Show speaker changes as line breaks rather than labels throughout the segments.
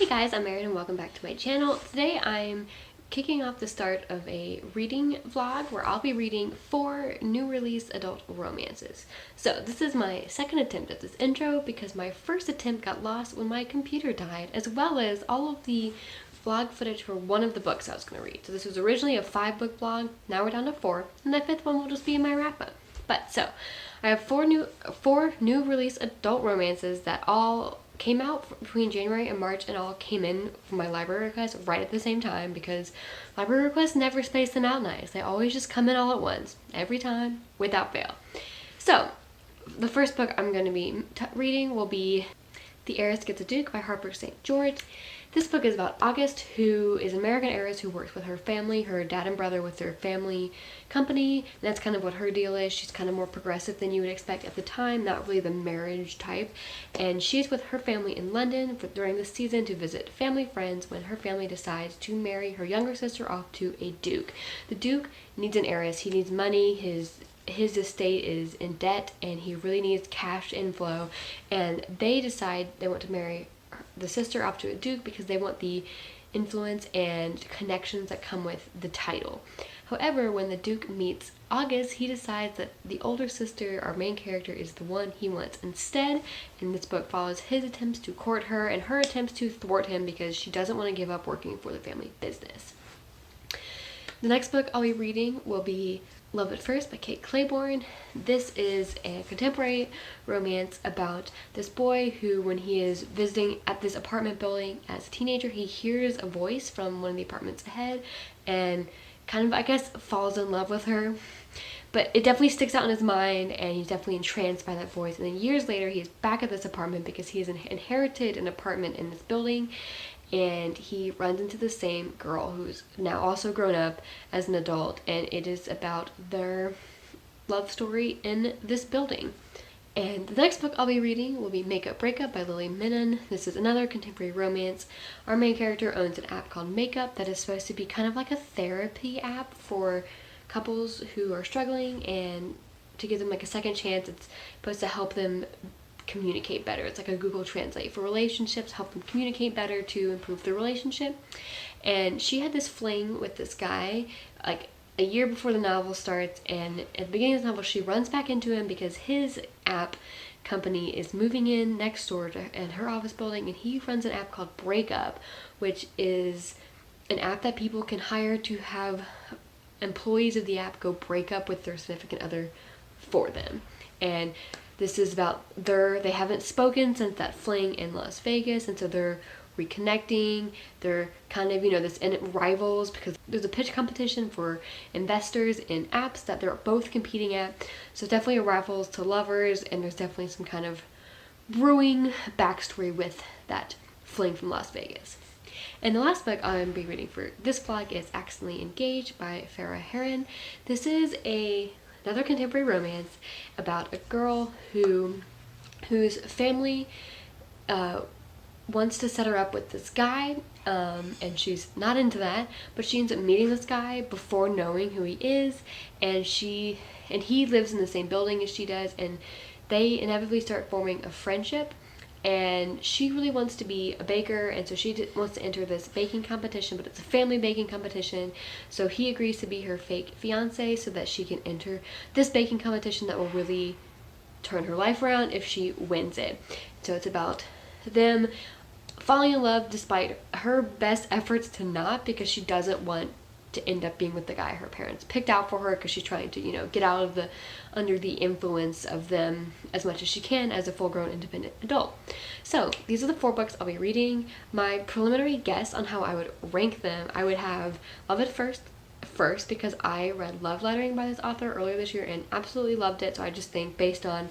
Hey guys, I'm Erin and welcome back to my channel. Today I'm kicking off the start of a reading vlog where I'll be reading 4 new release adult romances. So this is my second attempt at this intro because my first attempt got lost when my computer died, as well as all of the vlog footage for one of the books I was going to read. So this was originally a 5-book vlog, now we're down to 4, and the 5th one will just be my wrap-up. But so, I have four new release adult romances that all came out between January and March and all came in from my library requests right at the same time because library requests never space them out nice. They always just come in all at once, every time, without fail. So, the first book I'm going to be reading will be The Heiress Gets a Duke by Harper St. George. This book is about August, who is an American heiress who works with her family, her dad and brother with their family company, and that's kind of what her deal is. She's kind of more progressive than you would expect at the time, not really the marriage type, and she's with her family in London during the season to visit family friends when her family decides to marry her younger sister off to a duke. The duke needs an heiress. He needs money. His estate is in debt and he really needs cash inflow, and they decide they want to marry the sister off to a duke because they want the influence and connections that come with the title. However, when the duke meets August, he decides that the older sister, our main character, is the one he wants instead, and this book follows his attempts to court her and her attempts to thwart him because she doesn't want to give up working for the family business. The next book I'll be reading will be Love at First by Kate Clayborn. This is a contemporary romance about this boy who, when he is visiting at this apartment building as a teenager, he hears a voice from one of the apartments ahead and kind of, I guess, falls in love with her. But it definitely sticks out in his mind and he's definitely entranced by that voice. And then years later, he's back at this apartment because he has inherited an apartment in this building, and he runs into the same girl who's now also grown up as an adult, and it is about their love story in this building. And the next book I'll be reading will be Makeup Breakup by Lily Minnon. This is another contemporary romance. Our main character owns an app called Makeup that is supposed to be kind of like a therapy app for couples who are struggling, and to give them like a second chance. It's supposed to help them communicate better. It's like a Google Translate for relationships, help them communicate better to improve their relationship. And she had this fling with this guy like a year before the novel starts, and at the beginning of the novel she runs back into him because his app company is moving in next door to in her office building, and he runs an app called Breakup, which is an app that people can hire to have employees of the app go break up with their significant other for them. And this is about they haven't spoken since that fling in Las Vegas, and so they're reconnecting. They're kind of, this in rivals because there's a pitch competition for investors in apps that they're both competing at. So it's definitely a rivals to lovers, and there's definitely some kind of brewing backstory with that fling from Las Vegas. And the last book I'm be reading for this vlog is Accidentally Engaged by Farrah Heron. This is another contemporary romance about a girl whose family wants to set her up with this guy, and she's not into that, but she ends up meeting this guy before knowing who he is, and he lives in the same building as she does, and they inevitably start forming a friendship. And she really wants to be a baker, and so she wants to enter this baking competition, but it's a family baking competition. So he agrees to be her fake fiance so that she can enter this baking competition that will really turn her life around if she wins it. So it's about them falling in love despite her best efforts to not, because she doesn't want to end up being with the guy her parents picked out for her, because she's trying to, get out of under the influence of them as much as she can as a full-grown independent adult. So these are the 4 books I'll be reading. My preliminary guess on how I would rank them, I would have Love at First because I read Love Lettering by this author earlier this year and absolutely loved it. So I just think based on,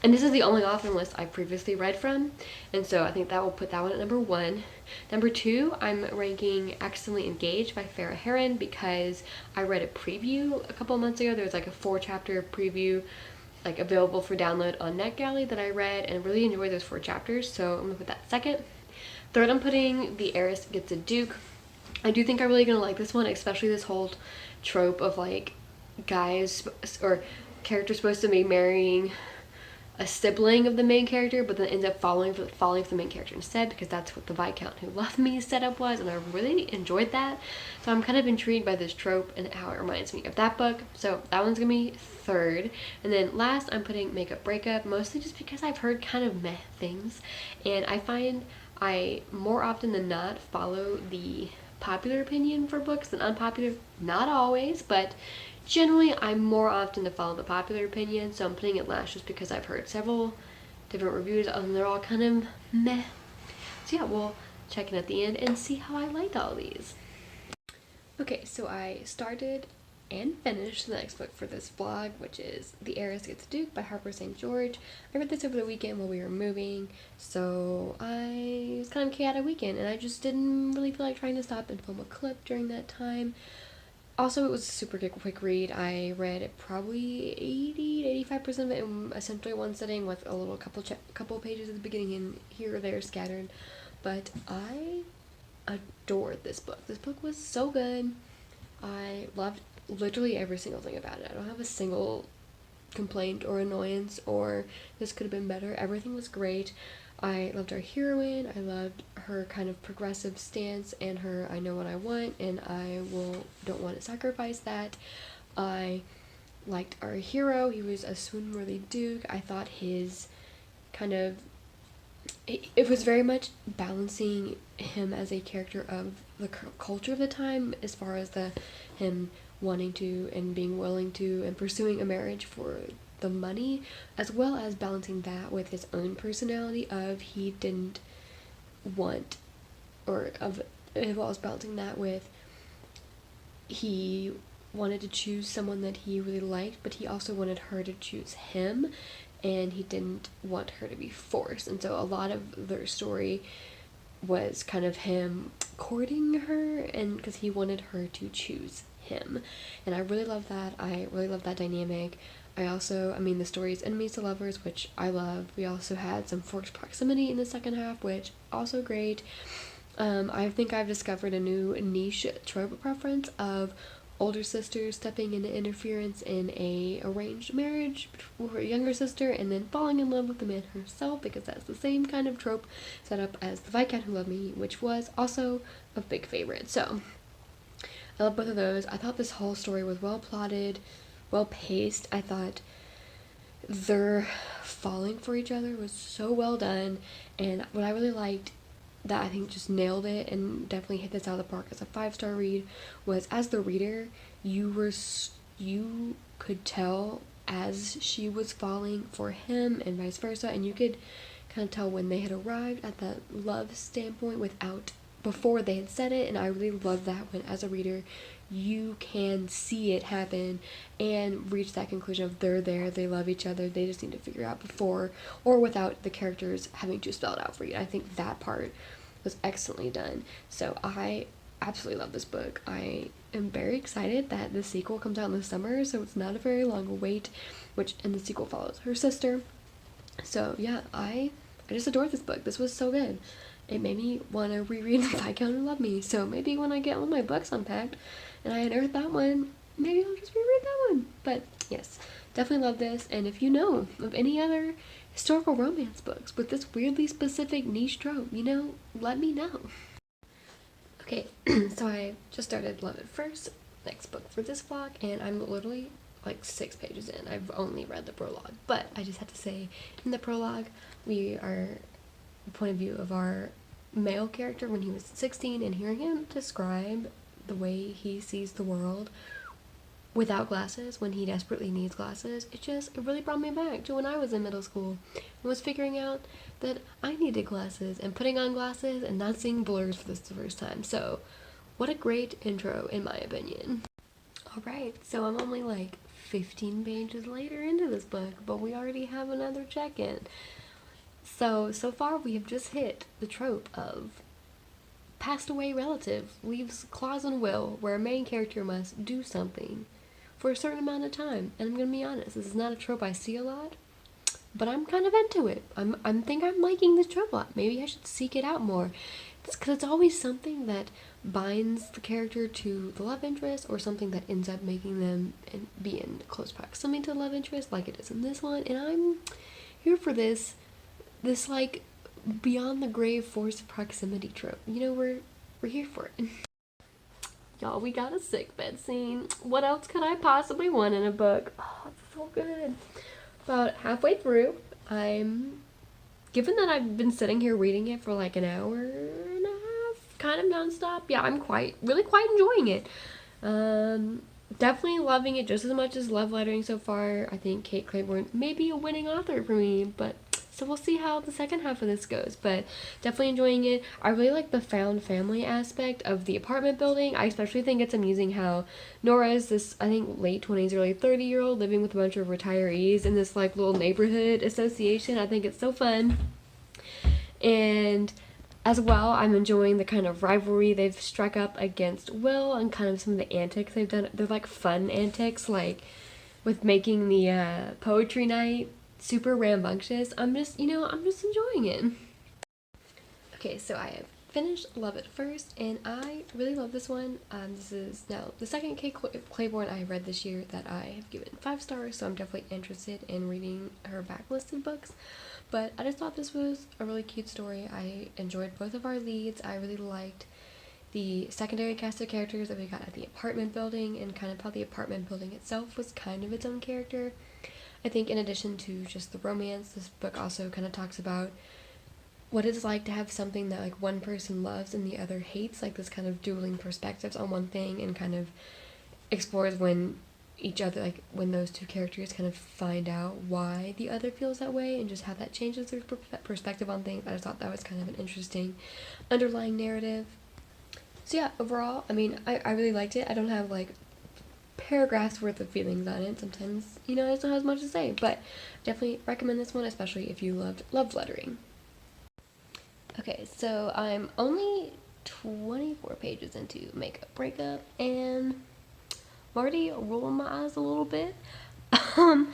and this is the only author list I've previously read from, and so I think that will put that one at number 1. Number 2, I'm ranking Accidentally Engaged by Farrah Heron because I read a preview a couple months ago. There was like a 4-chapter preview like available for download on NetGalley that I read and really enjoyed those 4 chapters, so I'm gonna put that second. Third, I'm putting The Heiress Gets a Duke. I do think I'm really gonna like this one, especially this whole trope of like guys or characters supposed to be marrying a sibling of the main character, but then ends up falling for the main character instead, because that's what the Viscount Who Loved Me setup was, and I really enjoyed that. So I'm kind of intrigued by this trope and how it reminds me of that book. So that one's gonna be third. And then last, I'm putting Make Up Breakup, mostly just because I've heard kind of meh things, and I find I more often than not follow the popular opinion for books than unpopular. Not always, but generally I'm more often to follow the popular opinion, so I'm putting it last just because I've heard several different reviews and they're all kind of meh. So yeah, we'll check in at the end and see how I liked all these. Okay, so I started and finished the next book for this vlog, which is The Heiress Gets a Duke by Harper St. George. I read this over the weekend while we were moving, so it was kind of a chaotic weekend, and I just didn't really feel like trying to stop and film a clip during that time. Also, it was a super quick read. I read probably 80 to 85% of it in essentially one sitting, with a little couple pages at the beginning and here or there scattered. But I adored this book. This book was so good. I loved literally every single thing about it. I don't have a single complaint or annoyance or this could have been better. Everything was great. I loved our heroine. I loved her kind of progressive stance and her I know what I want and don't want to sacrifice that. I liked our hero. He was a swoon-worthy duke. I thought his kind of it was very much balancing him as a character of the culture of the time, as far as him wanting to and being willing to and pursuing a marriage for the money, as well as balancing that with his own personality of he didn't want, or of as well as balancing that with he wanted to choose someone that he really liked, but he also wanted her to choose him, and he didn't want her to be forced. And so a lot of their story was kind of him courting her, and because he wanted her to choose him. And I really love that. I really love that dynamic. The story is enemies to lovers, which I love. We also had some forced proximity in the second half, which also great. I think I've discovered a new niche trope preference of older sisters stepping into interference in a arranged marriage with her younger sister and then falling in love with the man herself, because that's the same kind of trope set up as The Viscount Who Loved Me, which was also a big favorite. So I love both of those. I thought this whole story was well plotted, well paced. I thought their falling for each other was so well done, and what I really liked that I think just nailed it and definitely hit this out of the park as a 5-star read was, as the reader, you could tell as she was falling for him and vice versa, and you could kind of tell when they had arrived at that love standpoint before they had said it. And I really love that when, as a reader, you can see it happen and reach that conclusion of they're there, they love each other, they just need to figure out before or without the characters having to spell it out for you. I think that part was excellently done. So I absolutely love this book. I am very excited that the sequel comes out in the summer, so it's not a very long wait, and the sequel follows her sister. So yeah, I just adored this book. This was so good. It made me want to reread The Viscount Who Loved Me. So maybe when I get all my books unpacked and I unearth that one, maybe I'll just reread that one. But yes, definitely love this. And if you know of any other historical romance books with this weirdly specific niche trope, let me know. Okay, so I just started Love at First, next book for this vlog, and I'm literally like 6 pages in. I've only read the prologue, but I just have to say, in the prologue, we are the point of view of our male character when he was 16, and hearing him describe the way he sees the world without glasses when he desperately needs glasses, it really brought me back to when I was in middle school and was figuring out that I needed glasses and putting on glasses and not seeing blurs for the first time. So what a great intro, in my opinion. Alright, so I'm only like 15 pages later into this book, but we already have another check-in. So far we have just hit the trope of passed away relative leaves clause in will where a main character must do something for a certain amount of time. And I'm gonna be honest, this is not a trope I see a lot, but I'm kind of into it. I'm liking this trope a lot. Maybe I should seek it out more. Because it's always something that binds the character to the love interest, or something that ends up making them be in close proximity to the love interest, like it is in this one. And I'm here for this like beyond the grave force of proximity trope. You know, we're here for it. Y'all, we got a sick bed scene. What else could I possibly want in a book? Oh, it's so good. About halfway through, given that I've been sitting here reading it for like an hour and a half, kind of nonstop. Yeah, I'm really quite enjoying it. Definitely loving it just as much as Love Lettering so far. I think Kate Clayborn may be a winning author for me, but so we'll see how the second half of this goes. But definitely enjoying it. I really like the found family aspect of the apartment building. I especially think it's amusing how Nora is this, I think, late 20s, early 30-year-old living with a bunch of retirees in this like little neighborhood association. I think it's so fun. And as well, I'm enjoying the kind of rivalry they've struck up against Will and kind of some of the antics they've done. They're like fun antics, like with making the poetry night super rambunctious. I'm just enjoying it. Okay, so I have finished Love at First, and I really love this one. This is now the second Kate Clayborn I have read this year that I have given 5 stars, so I'm definitely interested in reading her backlisted books. But I just thought this was a really cute story. I enjoyed both of our leads. I really liked the secondary cast of characters that we got at the apartment building, and kind of how the apartment building itself was kind of its own character. I think in addition to just the romance, this book also kind of talks about what it's like to have something that like one person loves and the other hates, like this kind of dueling perspectives on one thing, and kind of explores when when those two characters kind of find out why the other feels that way and just how that changes their perspective on things. I just thought that was kind of an interesting underlying narrative. So yeah, overall, I mean, I really liked it. I don't have like paragraphs worth of feelings on it. Sometimes, I just don't have as much to say, but definitely recommend this one, especially if you loved Love Lettering. Okay, so I'm only 24 pages into Makeup Breakup, and I'm already rolling my eyes a little bit. So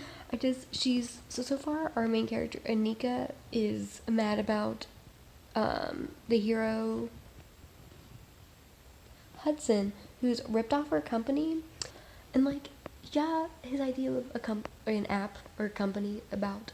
far our main character, Anika, is mad about the hero Hudson, who's ripped off her company. And like, yeah, his idea of an app or a company about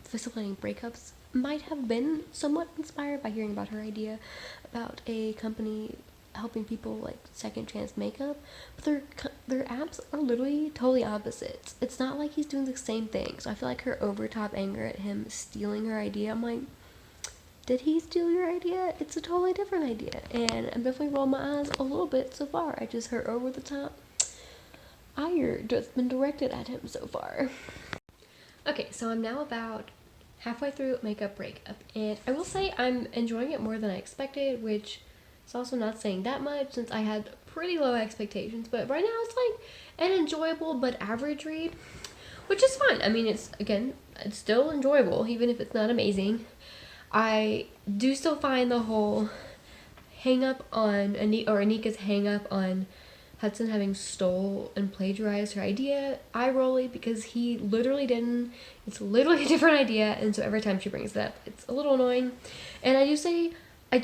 facilitating breakups might have been somewhat inspired by hearing about her idea about a company helping people like second chance makeup, but their apps are literally totally opposites. It's not like he's doing the same thing. So I feel like her overtop anger at him stealing her idea, I'm like, did he steal your idea? It's a totally different idea. And I'm definitely rolling my eyes a little bit so far. I just heard over the top ire that's been directed at him so far. Okay, so I'm now about halfway through Makeup Breakup, and I will say I'm enjoying it more than I expected, which is also not saying that much since I had pretty low expectations, but right now it's like an enjoyable but average read, which is fine. I mean, it's still enjoyable even if it's not amazing. I do still find the whole hang up on Anika's hang up on Hudson having stole and plagiarized her idea eye-rolly, because he literally didn't. It's literally a different idea, and so every time she brings it up, it's a little annoying. And I do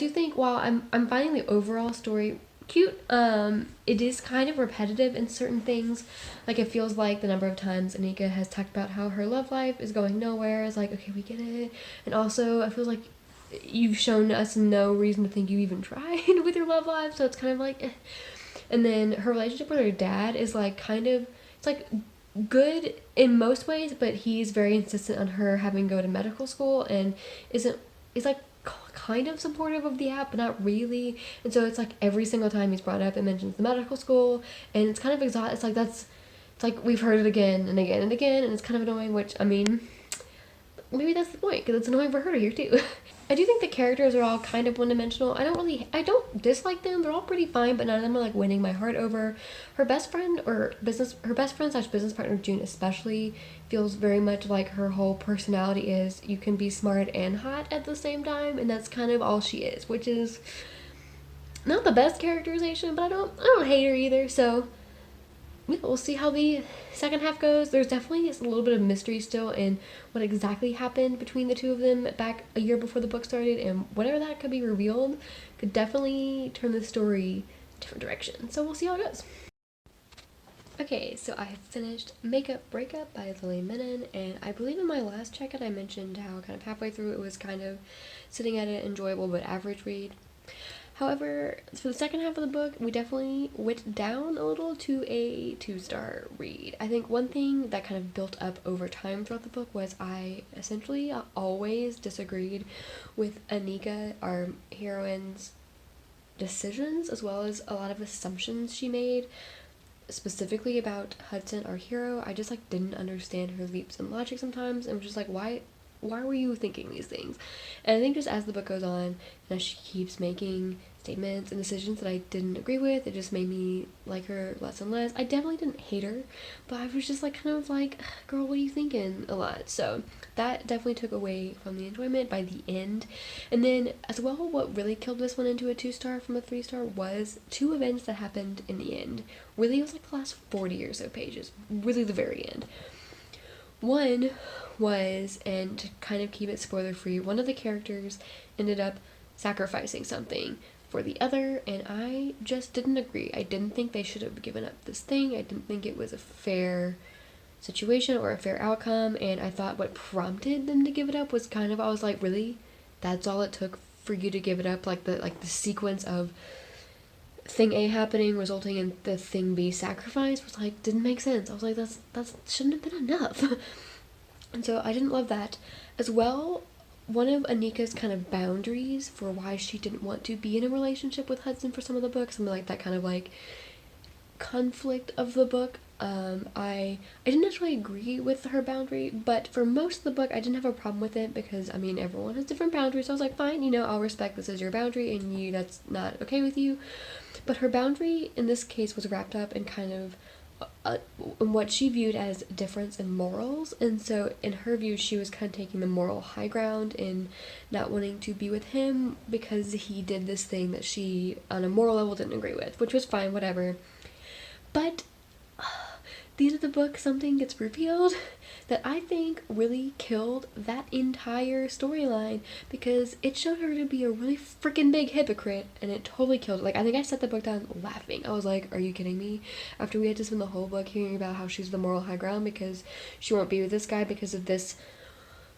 think while I'm finding the overall story cute, it is kind of repetitive in certain things. Like, it feels like the number of times Anika has talked about how her love life is going nowhere is like, okay, we get it. And also it feels like you've shown us no reason to think you even tried with your love life, so it's kind of like eh. And then her relationship with her dad is like it's like good in most ways, but he's very insistent on her having to go to medical school, and is like kind of supportive of the app, but not really. And so it's like every single time he's brought up, it mentions the medical school, and it's kind of exhausting. It's like we've heard it again and again and again, and it's kind of annoying, which, I mean, maybe that's the point, because it's annoying for her to hear too. I do think the characters are all kind of one-dimensional. I don't dislike them. They're all pretty fine, but none of them are like winning my heart over. Her best friend slash business partner, June, especially feels very much like her whole personality is you can be smart and hot at the same time, and that's kind of all she is, which is not the best characterization, but I don't hate her either. So we'll see how the second half goes. There's definitely a little bit of mystery still in what exactly happened between the two of them back a year before the book started, and whatever that could be revealed could definitely turn the story a different direction. So we'll see how it goes. Okay, so I have finished Makeup Breakup by Lily Menon, and I believe in my last check-in I mentioned how kind of halfway through it was kind of sitting at an enjoyable but average read. However, for the second half of the book, we definitely went down a little to a 2-star read. I think one thing that kind of built up over time throughout the book was I essentially always disagreed with Anika, our heroine's decisions, as well as a lot of assumptions she made specifically about Hudson, our hero. I just like didn't understand her leaps in logic sometimes, and was just like, why were you thinking these things? And I think just as the book goes on, and as she keeps making statements and decisions that I didn't agree with, it just made me like her less and less. I definitely didn't hate her, but I was just like kind of like, girl, what are you thinking a lot? So that definitely took away from the enjoyment by the end. And then as well, what really killed this one into a 2-star from a 3-star was two events that happened in the end. Really, it was like the last 40 or so pages, really the very end. One was, and to kind of keep it spoiler free, one of the characters ended up sacrificing something for the other, and I just didn't agree. I didn't think they should have given up this thing. I didn't think it was a fair situation or a fair outcome, and I thought what prompted them to give it up was kind of, I was like, really? That's all it took for you to give it up? Like the sequence of thing A happening resulting in the thing B sacrifice was like, didn't make sense. I was like, that shouldn't have been enough. And so I didn't love that. As well, one of Anika's kind of boundaries for why she didn't want to be in a relationship with Hudson for some of the books, something like that kind of like conflict of the book. I didn't necessarily agree with her boundary, but for most of the book I didn't have a problem with it because I mean everyone has different boundaries. So I was like, fine, I'll respect this as your boundary and you that's not okay with you. But her boundary in this case was wrapped up in kind of in what she viewed as difference in morals, and so in her view she was kind of taking the moral high ground in not wanting to be with him because he did this thing that she on a moral level didn't agree with, which was fine, whatever. But the end of the book, something gets revealed that I think really killed that entire storyline because it showed her to be a really freaking big hypocrite, and it totally killed it. Like, I think I set the book down laughing. I was like, are you kidding me? After we had to spend the whole book hearing about how she's the moral high ground because she won't be with this guy because of this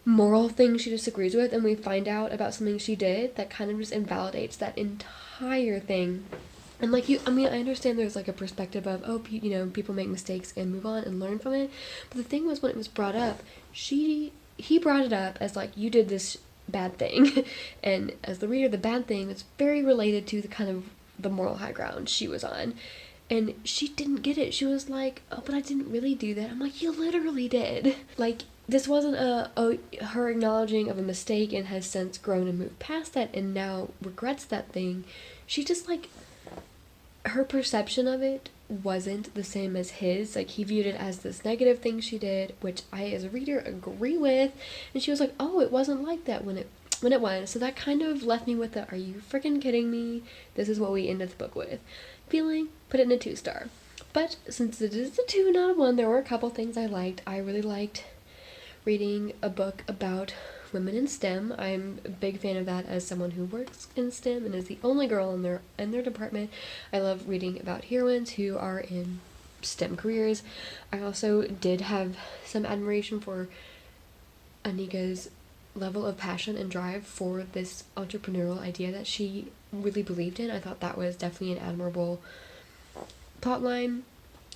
moral thing she disagrees with, and we find out about something she did that kind of just invalidates that entire thing. And like I mean, I understand there's like a perspective of, oh, people make mistakes and move on and learn from it. But the thing was, when it was brought up, he brought it up as like, you did this bad thing, and as the reader, the bad thing was very related to the kind of the moral high ground she was on. And she didn't get it. She was like, oh, but I didn't really do that. I'm like, you literally did. Like, this wasn't her acknowledging of a mistake and has since grown and moved past that and now regrets that thing. She just like, her perception of it wasn't the same as his. Like, he viewed it as this negative thing she did, which I as a reader agree with, and she was like, oh, it wasn't like that when it was. So that kind of left me with the, are you freaking kidding me? This is what we ended the book with feeling. Put it in a 2-star. But since it is a 2 not a 1, there were a couple things I liked. I really liked reading a book about women in STEM. I'm a big fan of that as someone who works in STEM and is the only girl in their department. I love reading about heroines who are in STEM careers. I also did have some admiration for Anika's level of passion and drive for this entrepreneurial idea that she really believed in. I thought that was definitely an admirable plotline.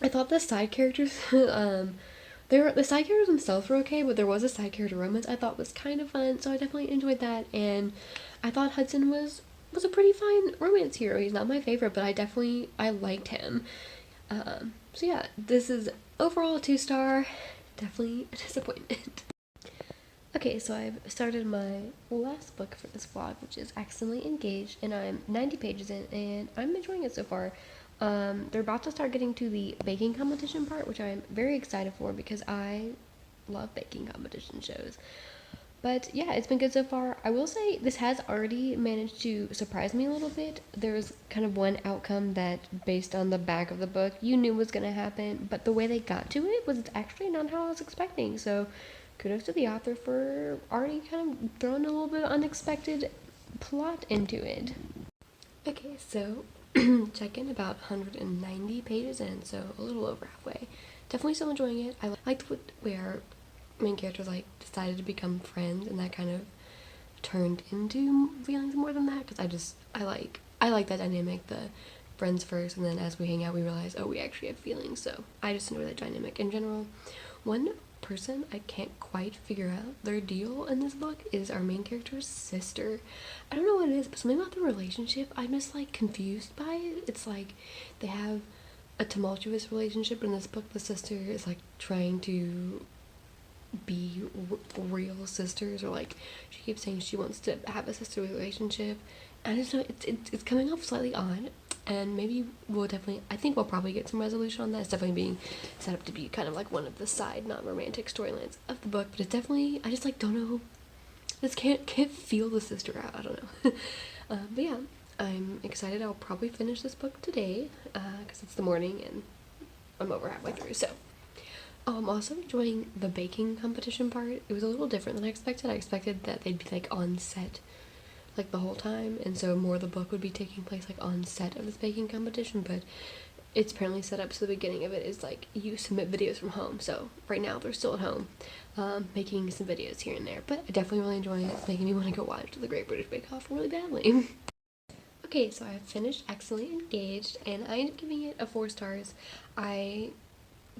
I thought the side characters the side characters themselves were okay, but there was a side character romance I thought was kind of fun, so I definitely enjoyed that. And I thought Hudson was a pretty fine romance hero. He's not my favorite, but I liked him. So yeah, this is overall a 2-star. Definitely a disappointment. Okay, so I've started my last book for this vlog, which is Accidentally Engaged, and I'm 90 pages in, and I'm enjoying it so far. They're about to start getting to the baking competition part, which I'm very excited for because I love baking competition shows. But yeah, it's been good so far. I will say this has already managed to surprise me a little bit. There's kind of one outcome that, based on the back of the book, you knew was going to happen, but the way they got to it was actually not how I was expecting. So kudos to the author for already kind of throwing a little bit of unexpected plot into it. Okay, so check in about 190 pages in, so a little over halfway. Definitely still enjoying it. I liked where main characters like decided to become friends, and that kind of turned into feelings more than that, because I like that dynamic, the friends first, and then as we hang out we realize, oh, we actually have feelings. So I just enjoy that dynamic in general. One person I can't quite figure out their deal in this book is our main character's sister. I don't know what it is, but something about the relationship I'm just like confused by it. It's like they have a tumultuous relationship, but in this book the sister is like trying to be real sisters, or like she keeps saying she wants to have a sisterly relationship. And I just know it's coming off slightly odd, and maybe we'll definitely, I think we'll probably get some resolution on that. It's definitely being set up to be kind of like one of the side non-romantic storylines of the book, but it's definitely, I just like don't know, just can't feel the sister out. I don't know. But yeah, I'm excited. I'll probably finish this book today because it's the morning and I'm over halfway through. So I'm also enjoying the baking competition part. It was a little different than I expected. I expected that they'd be like on set like the whole time, and so more of the book would be taking place like on set of this baking competition, but it's apparently set up so the beginning of it is like you submit videos from home. So right now they're still at home making some videos here and there, but I definitely really enjoying it. It's making me want to go watch the Great British Bake Off really badly. Okay, so I finished Excellently Engaged, and I ended up giving it a 4 stars. I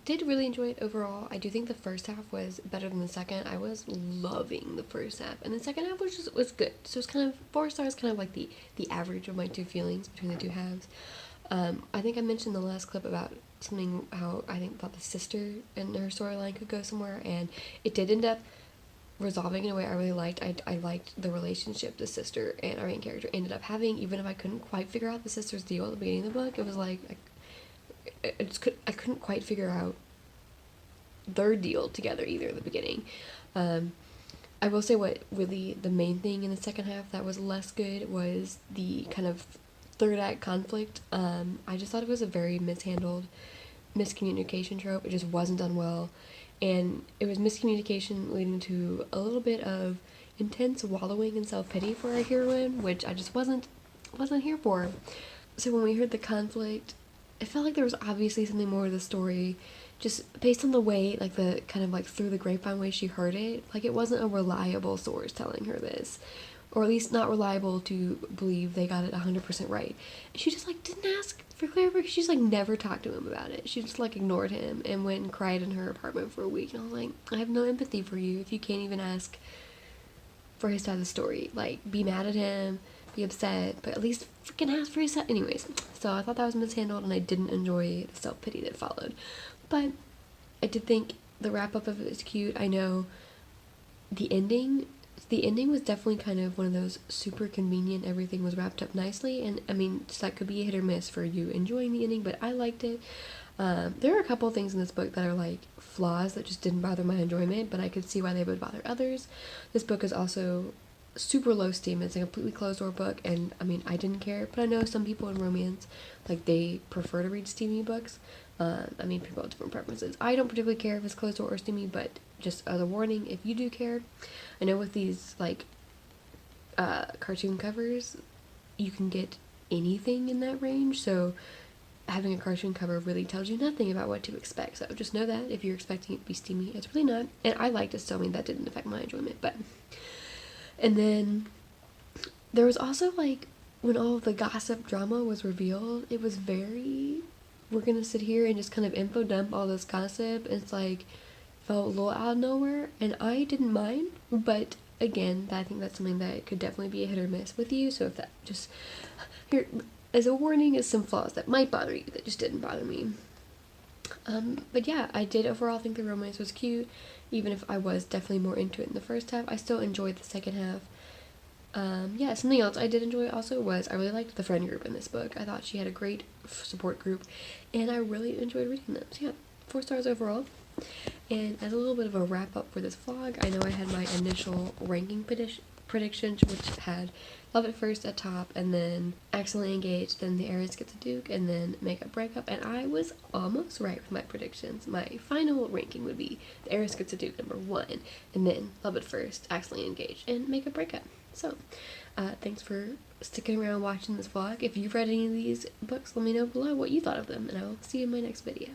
did really enjoy it overall. I do think the first half was better than the second. I was loving the first half, and the second half was good. So it's kind of 4 stars, kind of like the average of my two feelings between the two halves. I think I mentioned in the last clip about something, how I think thought the sister and her storyline could go somewhere, and it did end up resolving in a way I really liked. I liked the relationship the sister and our main character ended up having, even if I couldn't quite figure out the sister's deal at the beginning of the book. It was like I couldn't quite figure out their deal together either at the beginning. I will say what really the main thing in the second half that was less good was the kind of third act conflict. I just thought it was a very mishandled miscommunication trope. It just wasn't done well, and it was miscommunication leading to a little bit of intense wallowing in self-pity for our heroine, which I just wasn't here for. So when we heard the conflict, it felt like there was obviously something more to the story, just based on the way, like the kind of like through the grapevine way she heard it. Like it wasn't a reliable source telling her this, or at least not reliable to believe they got it 100% right. She just like didn't ask for clarification. She just like never talked to him about it. She just like ignored him and went and cried in her apartment for a week. And I was like, I have no empathy for you if you can't even ask for his side of the story. Like, be mad at him, be upset, but at least freaking ask for his side. Anyways, so I thought that was mishandled, and I didn't enjoy the self-pity that followed. But I did think the wrap-up of it was cute. I know the ending was definitely kind of one of those super convenient, everything was wrapped up nicely, and I mean, so that could be a hit or miss for you enjoying the ending, but I liked it. There are a couple things in this book that are like flaws that just didn't bother my enjoyment, but I could see why they would bother others. This book is also super low steam. It's a completely closed door book, and I mean, I didn't care, but I know some people in romance, like, they prefer to read steamy books. I mean, people have different preferences. I don't particularly care if it's closed door or steamy, but just as a warning, if you do care. I know with these like cartoon covers, you can get anything in that range, so having a cartoon cover really tells you nothing about what to expect. So just know that if you're expecting it to be steamy, it's really not. And I liked it, so I mean, that didn't affect my enjoyment. But and then there was also like, when all of the gossip drama was revealed, it was very, we're gonna sit here and just kind of info dump all this gossip. It's like, felt a little out of nowhere, and I didn't mind, but again, I think that's something that could definitely be a hit or miss with you. So if that, just here as a warning, is some flaws that might bother you that just didn't bother me. But yeah, I did overall think the romance was cute, even if I was definitely more into it in the first half. I still enjoyed the second half. Yeah, something else I did enjoy also was I really liked the friend group in this book. I thought she had a great support group, and I really enjoyed reading them. So yeah, 4 stars overall. And as a little bit of a wrap up for this vlog, I know I had my initial ranking predictions, which had Love at First at top, and then Excellently Engaged, then The Heiress Gets a Duke, and then Make Up Breakup, and I was almost right with my predictions. My final ranking would be The Heiress Gets a Duke #1, and then Love at First, Excellently Engaged, and Make Up Breakup. So, thanks for sticking around watching this vlog. If you've read any of these books, let me know below what you thought of them, and I will see you in my next video.